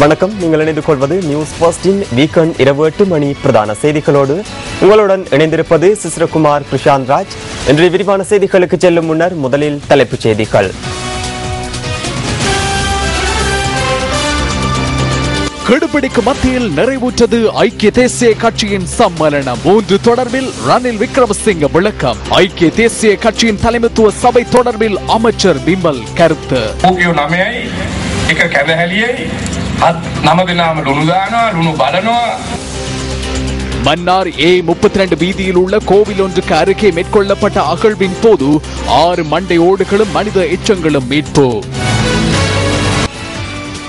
வணக்கம். நீங்கள் இணைந்து கொள்வது நியூஸ் ஃபர்ஸ்டின் வீக்கெண்ட் இரவு 8 மணி பிரதான செய்திகளோடு உங்களுடன் இணைந்திருப்பது சிஸ்ரகுமார் பிரசாந்த் ராஜ். இன்றைய விரிவான செய்திகளுக்கு செல்லும் முன்னர் முதலில் தலைப்புச் செய்திகள். கெடுபிடிக்கு மத்தியில் நிறைவுற்றது ஐக்கிய தேசிய கட்சியின் சம்மேளனம். 3 தொடர்பில் ரணில் விக்ரமசிங்க விளக்கம். ஐக்கிய தேசிய கட்சியின் தலைமைத்துவ சபை தொடர்பில் அமைச்சர் பிமல் கருத்து. மன்னார் A32 வீதியில் உள்ள கோவில் ஒன்றுக்கு அருகே மேற்கொள்ளப்பட்ட அகழ்வின் போது 6 மண்டை ஓடுகளும் மனித எச்சங்களும் மீட்பு.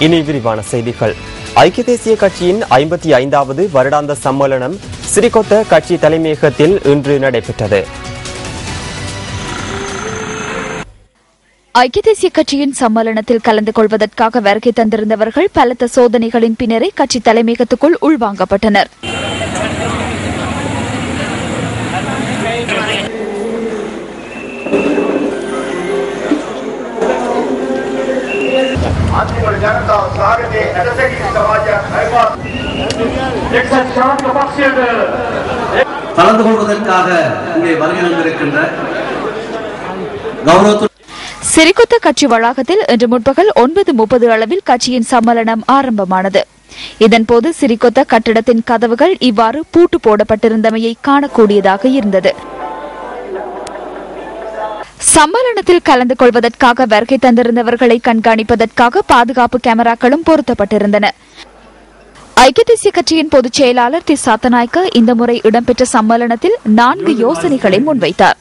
இனி விரிவான செய்திகள். ஐக்கிய தேசிய கட்சியின் 55வது வருடாந்த சம்மேளனம் சிறிகொத்த கட்சி தலைமையகத்தில் இன்று நடைபெற்றது. ஐக்கிய தேசிய கட்சியின் சம்மேளனத்தில் கலந்து கொள்வதற்காக வருகை தந்திருந்தவர்கள் பலத்த சோதனைகளின் பின்னரே கட்சி தலைமையகத்துக்குள் உள்வாங்கப்பட்டனர். கலந்து கொள்வதற்காக இங்கே வருகை தந்திருக்கின்ற கௌரவ சிறிகொத்த கட்சி வளாகத்தில் இன்று முற்பகல் 9:30 அளவில் கட்சியின் சம்மேளனம் ஆரம்பமானது. இதன்போது சிறிகொத்த கட்டிடத்தின் கதவுகள் இவ்வாறு பூட்டு போடப்பட்டிருந்தமையை காணக்கூடியதாக இருந்தது. சம்மேளனத்தில் கலந்து கொள்வதற்காக வருகை தந்திருந்தவர்களை கண்காணிப்பதற்காக பாதுகாப்பு கேமராக்களும் பொருத்தப்பட்டிருந்தன. ஐக்கிய தேசிய கட்சியின் பொதுச் செயலாளர் தி சாத்தநாயக்க இந்த முறை இடம்பெற்ற சம்மேளனத்தில் 4 யோசனைகளை முன்வைத்தார்.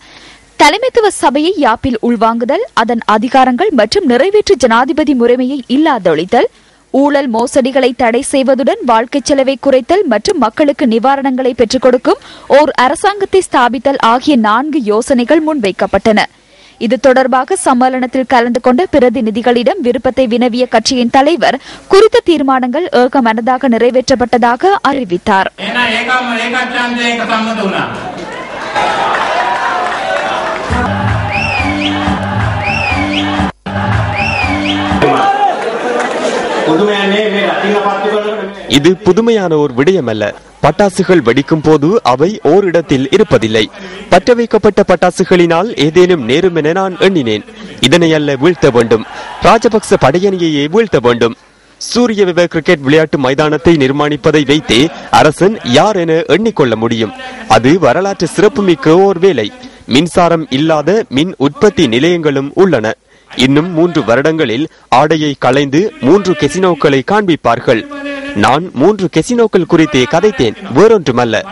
தலைமைத்துவ சபையை யாப்பில் உள்வாங்குதல், அதன் அதிகாரங்கள் மற்றும் நிறைவேற்று ஜனாதிபதி முறைமையை இல்லாதொழித்தல், ஊழல் மோசடிகளை தடை செய்வதுடன் வாழ்க்கை செலவை குறைத்தல் மற்றும் மக்களுக்கு நிவாரணங்களை பெற்றுக் கொடுக்கும் ஓர் அரசாங்கத்தை ஸ்தாபித்தல் ஆகிய 4 யோசனைகள் முன்வைக்கப்பட்டன. இது தொடர்பாக சம்மேளனத்தில் கலந்து கொண்ட பிரதிநிதிகளிடம் விருப்பத்தை வினவிய கட்சியின் தலைவர் குறித்த தீர்மானங்கள் ஏகமனதாக நிறைவேற்றப்பட்டதாக அறிவித்தார். இது புதுமையான ஒரு விடயமல்ல. பட்டாசுகள் வெடிக்கும் போது அவை ஓரிடத்தில் இருப்பதில்லை. பற்ற வைக்கப்பட்ட பட்டாசுகளினால் ஏதேனும் நேரும் என நான் எண்ணினேன். இதனை அல்ல வீழ்த்த வேண்டும், ராஜபக்ச படையணியையே வீழ்த்த வேண்டும். சூரிய விவ கிரிக்கெட் விளையாட்டு மைதானத்தை நிர்மாணிப்பதை வைத்தே அரசன் யார் என எண்ணிக்கொள்ள முடியும். அது வரலாற்று சிறப்புமிக்க ஓர் வேலை. மின்சாரம் இல்லாத மின் உற்பத்தி நிலையங்களும் உள்ளன. இன்னும் 3 வருடங்களில் ஆடையை களைந்து 3 கெசினோக்களை காண்பிப்பார்கள். நான் 3 கெசினோக்கள் குறித்தே கதைத்தேன், வேறொன்றுமல்ல.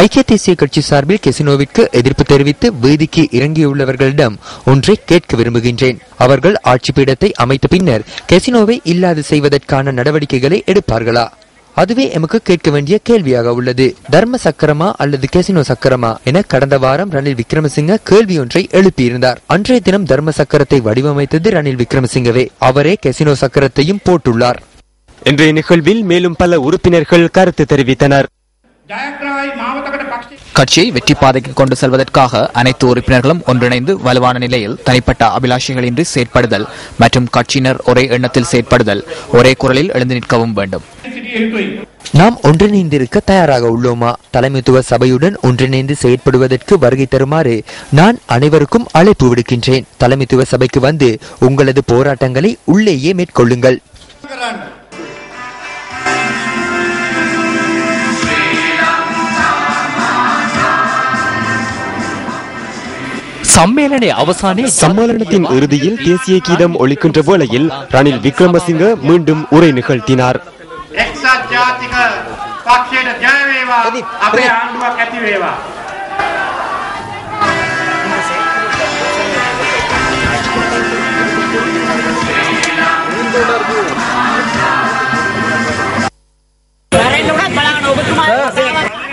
ஐக்கிய தேசிய கட்சி சார்பில் கெசினோவிற்கு எதிர்ப்பு தெரிவித்து வீதிக்கு இறங்கியுள்ளவர்களிடம் ஒன்றை கேட்க விரும்புகின்றேன். அவர்கள் ஆட்சி பீடத்தை அமைத்த பின்னர் கெசினோவை இல்லாது செய்வதற்கான நடவடிக்கைகளை எடுப்பார்களா? அதுவே எமக்கு கேட்க வேண்டிய கேள்வியாக உள்ளது. தர்ம சக்கரமா அல்லது கெசினோ சக்கரமா என கடந்த வாரம் ரணில் விக்ரமசிங்க கேள்வி ஒன்றை எழுப்பியிருந்தார். அன்றைய தினம் தர்ம சக்கரத்தை வடிவமைத்தது ரணில் விக்ரமசிங்கவே. அவரே கெசினோ சக்கரத்தையும் போட்டுள்ளார். இன்றைய நிகழ்வில் மேலும் பல உறுப்பினர்கள் கருத்து தெரிவித்தனர். கட்சியை வெற்றி பாதைக்கு கொண்டு செல்வதற்காக அனைத்து உறுப்பினர்களும் ஒன்றிணைந்து வலுவான நிலையில் தனிப்பட்ட அபிலாஷைகளின்றி செயற்படுதல் மற்றும் கட்சியினர் ஒரே எண்ணத்தில் செயற்படுதல், ஒரே குரலில் எழுந்து நிற்கவும் வேண்டும். நாம் ஒன்றிணைந்திருக்க தயாராக உள்ளோமா? தலைமைத்துவ சபையுடன் ஒன்றிணைந்து செயற்படுவதற்கு வருகை தருமாறு நான் அனைவருக்கும் அழைப்பு விடுக்கின்றேன். தலைமைத்துவ சபைக்கு வந்து உங்களது போராட்டங்களை உள்ளேயே மேற்கொள்ளுங்கள். சம்மேளனத்தின் இறுதியில் தேசிய கீதம் ஒலிக்கின்ற வேளையில் ரணில் விக்ரமசிங்க மீண்டும் உரை நிகழ்த்தினார்.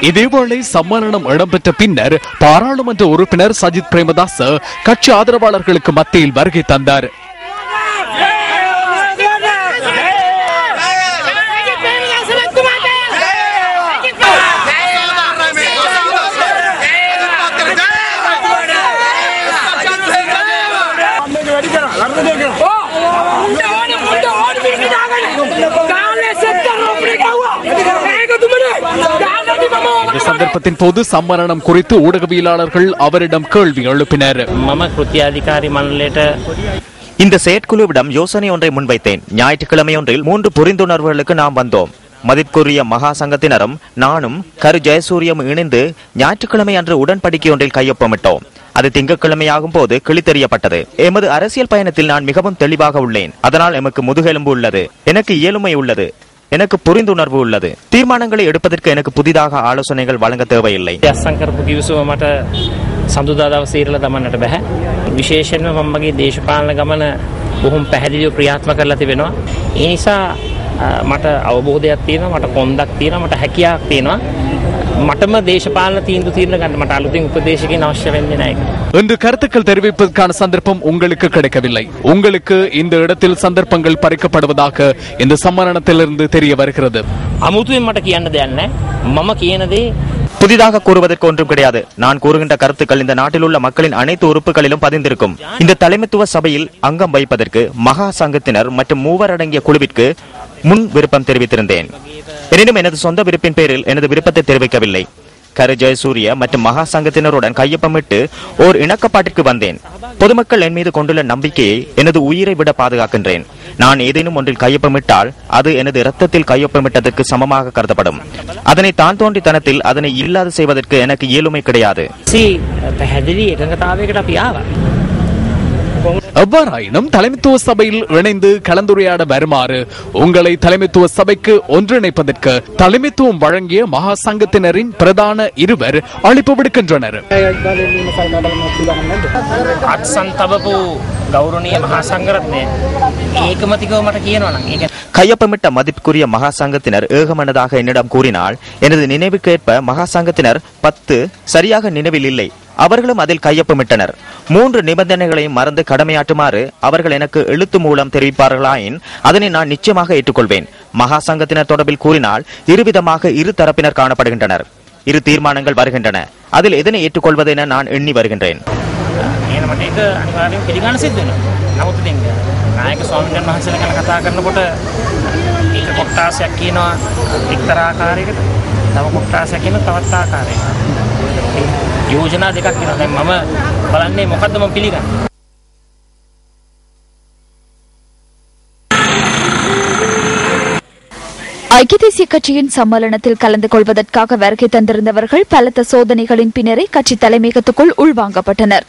இதேவேளை சம்மேளனம் இடம்பெற்ற பின்னர் பாராளுமன்ற உறுப்பினர் சஜித் பிரேமதாச கட்சி ஆதரவாளர்களுக்கு மத்தியில் வருகை தந்தார். இந்த சந்தர்ப்பத்தின் போது சம்மேளனம் குறித்து ஊடகவியலாளர்கள் அவரிடம் கேள்வி எழுப்பினர். இந்த செயற்குழுவிடம் யோசனை ஒன்றை முன்வைத்தேன். ஞாயிற்றுக்கிழமை ஒன்றில் 3 புரிந்துணர்வுகளுக்கு நாம் வந்தோம். மதிப்புக்குரிய மகா சங்கத்தினரும் நானும் கரு ஜெயசூரியம் இணைந்து ஞாயிற்றுக்கிழமை அன்று உடன்படிக்கை ஒன்றில் கையொப்பமிட்டோம். அது திங்கட்கிழமையாகும் போது கிழித்தெறியப்பட்டது. எமது அரசியல் பயணத்தில் நான் மிகவும் தெளிவாக உள்ளேன். அதனால் எமக்கு முதுகெலும்பு உள்ளது, எனக்கு இயலுமை உள்ளது, எனக்கு புரிந்துணர்வு உள்ளது. தீர்மானங்களை எடுப்பதற்கு எனக்கு புதிதாக ஆலோசனைகள் வழங்க தேவையில்லை. සඳුදා දවසේ ඉරලා දමන්නට බෑ. විශේෂයෙන්ම මම මගේ දේශපාලන ගමන බොහොම පැහැදිලිව ක්‍රියාත්මක කරලා තිබෙනවා. ඒ නිසා මට අවබෝධයක් තියෙනවා, මට කොන්දක් තියෙනවා, මට හැකියාවක් තියෙනවා. මටම දේශපාලන තීන්දුව తీරන ගන්න මට අලුතින් උපදේශකයන් අවශ්‍ය වෙන්නේ නැහැ. இந்த கருத்துக்கள் தெரிவிப்பதற்கான சந்தர்ப்பம் உங்களுக்கு கிடைக்கவில்லை. உங்களுக்கு இந்த இடத்தில் சந்தர்ப்பங்கள் பறிக்கப்படுவதாக இந்த சம்மேளனத்திலிருந்து தெரிய வருகிறது. අමුතුවෙන් මට කියන්න දෙයක් නැහැ. මම කියන දේ புதிதாக கூறுவதற்கு ஒன்றும் கிடையாது. நான் கூறுகின்ற கருத்துக்கள் இந்த நாட்டில் உள்ள மக்களின் அனைத்து உறுப்புகளிலும் பதிந்திருக்கும். இந்த தலைமைத்துவ சபையில் அங்கம் வகிப்பதற்கு மகா சங்கத்தினர் மற்றும் 3 அடங்கிய குழுவிற்கு முன் விருப்பம் தெரிவித்திருந்தேன். எனினும் எனது சொந்த விருப்பின் பேரில் எனது விருப்பத்தை தெரிவிக்கவில்லை. கரு ஜெயசூரிய மற்றும் மகா சங்கத்தினருடன் கையொப்பமிட்டு ஓர் இணக்கப்பாட்டிற்கு வந்தேன். பொதுமக்கள் என் மீது கொண்டுள்ள நம்பிக்கையை எனது உயிரை விட பாதுகாக்கின்றேன். நான் ஏதேனும் ஒன்றில் கையொப்பமிட்டால் அது எனது இரத்தத்தில் கையொப்பமிட்டதற்கு சமமாக கருதப்படும். அதனை தான் தோன்றித்தனத்தில் அதனை இல்லாது செய்வதற்கு எனக்கு இயலுமை கிடையாது. எவ்வாறாயினும் தலைமைத்துவ சபையில் இணைந்து கலந்துரையாட வருமாறு உங்களை தலைமைத்துவ சபைக்கு ஒன்றிணைப்பதற்கு தலைமைத்துவம் வழங்கிய மகா சங்கத்தினரின் பிரதான 2 அழைப்பு விடுக்கின்றனர். கையொப்பமிட்ட மதிப்புக்குரிய மகா சங்கத்தினர் ஏகமனதாக என்னிடம் கூறினால் எனது நினைவுக்கேற்ப மகா சங்கத்தினர் 10 சரியாக நினைவில் இல்லை. அவர்களும் அதில் கையொப்பமிட்டனர். 3 நிபந்தனைகளையும் மறந்து கடமையாற்றுமாறு அவர்கள் எனக்கு எழுத்து மூலம் தெரிவிப்பார்களாயின் அதனை நான் நிச்சயமாக ஏற்றுக்கொள்வேன். மகா சங்கத்தினர் தொடர்பில் கூறினால் இருவிதமாக 2 தரப்பினர் காணப்படுகின்றனர். 2 தீர்மானங்கள் வருகின்றன. அதில் எதனை ஏற்றுக்கொள்வது என நான் எண்ணி வருகின்றேன். නායක ස්වාමීන් වහන්සේලා ගැන කතා කරනකොට එක කොට්ටාසයක් කියනවා එක්තරා ආකාරයකට, තව කොට්ටාසයක් කියනවා තවත් ආකාරයකට. යෝජනා දෙකක් කියනවා. දැන් මම බලන්නේ මොකද්ද මම පිළිගන්නේ. ஐக்கிய தேசிய கட்சியின் சம்மேளனத்தில் கலந்து கொள்வதற்காக வருகை தந்திருந்தவர்கள் பலத்த சோதனைகளின் பின்னரே கட்சி தலைமையகத்துக்குள் உள்வாங்கப்பட்டனர்.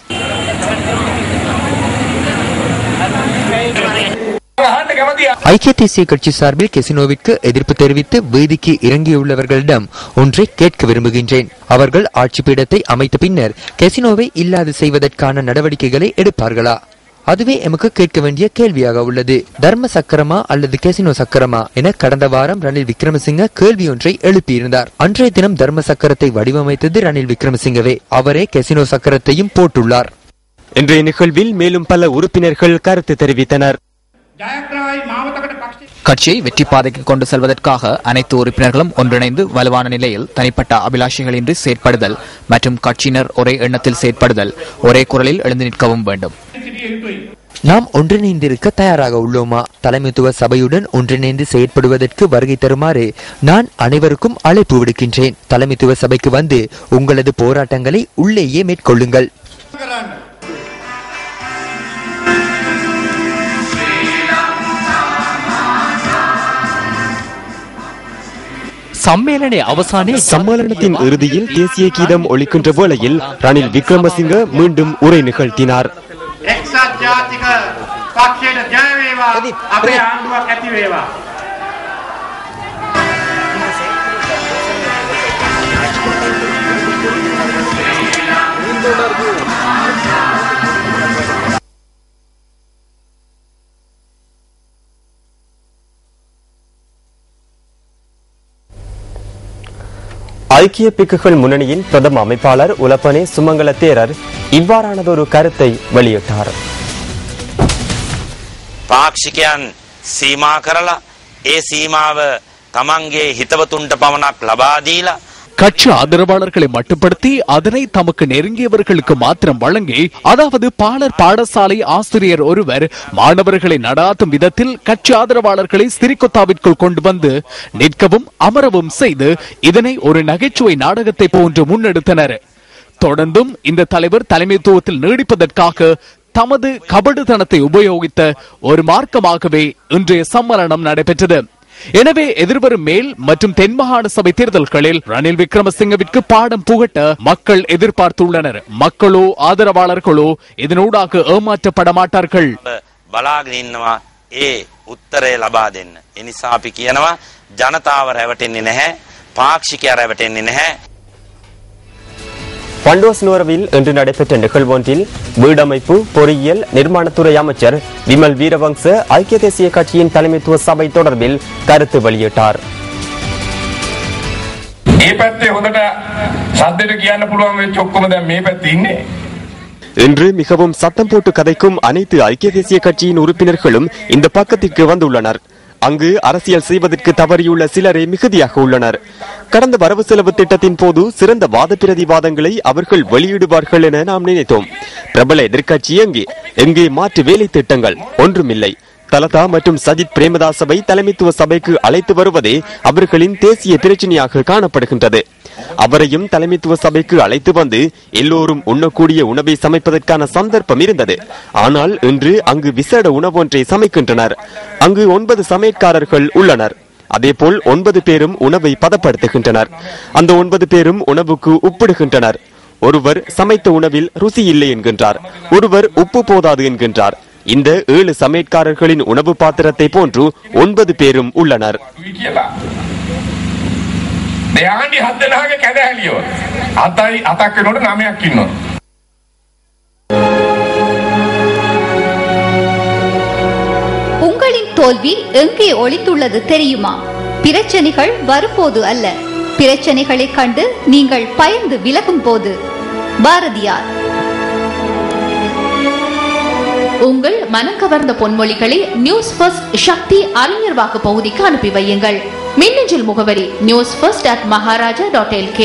ஐக்கிய தேசிய கட்சி சார்பில் கெசினோவிற்கு எதிர்ப்பு தெரிவித்து வீதிக்கு இறங்கியுள்ளவர்களிடம் ஒன்றை கேட்க விரும்புகின்றேன். அவர்கள் ஆட்சி பீடத்தை அமைத்த பின்னர் கெசினோவை இல்லாது செய்வதற்கான நடவடிக்கைகளை எடுப்பார்களா? அதுவே எமக்கு கேட்க வேண்டிய கேள்வியாக உள்ளது. தர்ம சக்கரமா அல்லது கெசினோ சக்கரமா என கடந்த வாரம் ரணில் விக்ரமசிங்க கேள்வி ஒன்றை எழுப்பியிருந்தார். அன்றைய தினம் தர்ம சக்கரத்தை வடிவமைத்தது ரணில் விக்ரமசிங்கவே. அவரே கெசினோ சக்கரத்தையும் போட்டுள்ளார். இன்றைய நிகழ்வில் மேலும் பல உறுப்பினர்கள் கருத்து தெரிவித்தனர். கட்சியை வெற்றி பாதைக்கு கொண்டு செல்வதற்காக அனைத்து உறுப்பினர்களும் ஒன்றிணைந்து வலுவான நிலையில் தனிப்பட்ட அபிலாஷைகளின்றி செயற்படுதல் மற்றும் கட்சியினர் ஒரே எண்ணத்தில் செயற்படுதல், ஒரே குரலில் எழுந்து நிற்கவும் வேண்டும். நாம் ஒன்றிணைந்திருக்க தயாராக உள்ளோமா? தலைமைத்துவ சபையுடன் ஒன்றிணைந்து செயற்படுவதற்கு வருகை தருமாறு நான் அனைவருக்கும் அழைப்பு விடுக்கின்றேன். தலைமைத்துவ சபைக்கு வந்து உங்களது போராட்டங்களை உள்ளேயே மேற்கொள்ளுங்கள். சம்மேளனத்தின் இறுதியில் தேசிய கீதம் ஒலிக்கின்ற வேளையில் ரணில் விக்ரமசிங்க மீண்டும் உரை நிகழ்த்தினார். ஐக்கிய பிக்குகள் முன்னணியின் பிரதம அமைப்பாளர் உலப்பனே சுமங்கல தேரர் இவ்வாறானதொரு கருத்தை வெளியிட்டார். පාක්ෂිකයන් සීමා කරලා ඒ සීමාව තමන්ගේ හිතවතුන්ට පමණක් ලබා දීලා கட்சி ஆதரவாளர்களை மட்டுப்படுத்தி அதனை தமக்கு நெருங்கியவர்களுக்கு மாத்திரம் வழங்கி, அதாவது பாலர் பாடசாலை ஆசிரியர் ஒருவர் மாணவர்களை நடாத்தும் விதத்தில் கட்சி ஆதரவாளர்களை சிறிகொத்தாவிற்குள் கொண்டு வந்து நிற்கவும் அமரவும் செய்து இதனை ஒரு நகைச்சுவை நாடகத்தை போன்று முன்னெடுத்தனர். தொடர்ந்தும் இந்த தலைவர் தலைமைத்துவத்தில் நீடிப்பதற்காக தமது கபடுத்தனத்தை உபயோகித்த ஒரு மார்க்கமாகவே இன்றைய சம்மேளனம் நடைபெற்றது. எனவே எதிர்வரும் மேல் மற்றும் தென் மாகாண சபை தேர்தல்களில் ரணில் விக்ரமசிங்கவிற்கு பாடம் புகட்ட மக்கள் எதிர்பார்த்துள்ளனர். மக்களோ ஆதரவாளர்களோ இதனூடாக ஏமாற்றப்பட மாட்டார்கள். බලාගෙන ඉන්නවා ඒ උත්තරය ලබා දෙන්න. ඒ නිසා අපි කියනවා ජනතාව රැවටෙන්නේ නැහැ, පාක්ෂිකයා රැවටෙන්නේ නැහැ. பண்டோஸ் நுவரவில் இன்று நடைபெற்ற நிகழ்வொன்றில் வீடமைப்பு பொறியியல் நிர்மாணத்துறை அமைச்சர் விமல் வீரவங்ச ஐக்கிய தேசிய கட்சியின் தலைமைத்துவ சபை தொடர்பில் கருத்து வெளியிட்டார். இன்று மிகவும் சத்தம் போட்டு கதைக்கும் அனைத்து ஐக்கிய தேசிய கட்சியின் உறுப்பினர்களும் இந்த பக்கத்திற்கு வந்துள்ளனர். அங்கு அரசியல் செய்வதற்கு தவறியுள்ள சிலரே மிகுதியாக உள்ளனர். கடந்த வரவு செலவு திட்டத்தின் போது சிறந்த வாத பிரதிவாதங்களை அவர்கள் வெளியிடுவார்கள் என நாம் நினைத்தோம். பிரபல எதிர்க்கட்சி எங்கே மாற்று வேலை திட்டங்கள் ஒன்றுமில்லை. தலதா மற்றும் சஜித் பிரேமதாசவை தலைமைத்துவ சபைக்கு அழைத்து வருவதே அவர்களின் தேசிய பிரச்சனையாக காணப்படுகின்றது. அவரையும் தலைமைத்துவ சபைக்கு அழைத்து வந்து எல்லோரும் உண்ணக்கூடிய உணவை சமைப்பதற்கான சந்தர்ப்பம் இருந்தது. ஆனால் இன்று அங்கு விசேட உணவொன்றை சமைக்கின்றனர். அங்கு 9 சமையற்காரர்கள் உள்ளனர். அதேபோல் 9 பேரும் உணவை பதப்படுத்துகின்றனர். அந்த 9 பேரும் உணவுக்கு உப்பிடுகின்றனர். ஒருவர் சமைத்த உணவில் ருசி இல்லை என்கின்றார், ஒருவர் உப்பு போதாது என்கின்றார். இந்த 7 சமையற்காரர்களின் உணவு பாத்திரத்தை போன்று 9 பேரும் உள்ளனர். உங்களின் தோல்வி எங்கே ஒளித்துள்ளது தெரியுமா? பிரச்சனைகள் வரும்போது அல்ல, பிரச்சனைகளை கண்டு நீங்கள் பயந்து விலகும் போது. பாரதியார். உங்கள் மனம் கவர்ந்த பொன்மொழிகளை நியூஸ் ஃபர்ஸ்ட் சக்தி அறிஞர் வாக்கு பகுதிக்கு அனுப்பி வையுங்கள். மின்னஞ்சல் முகவரி newsfirst@maharaja.lk.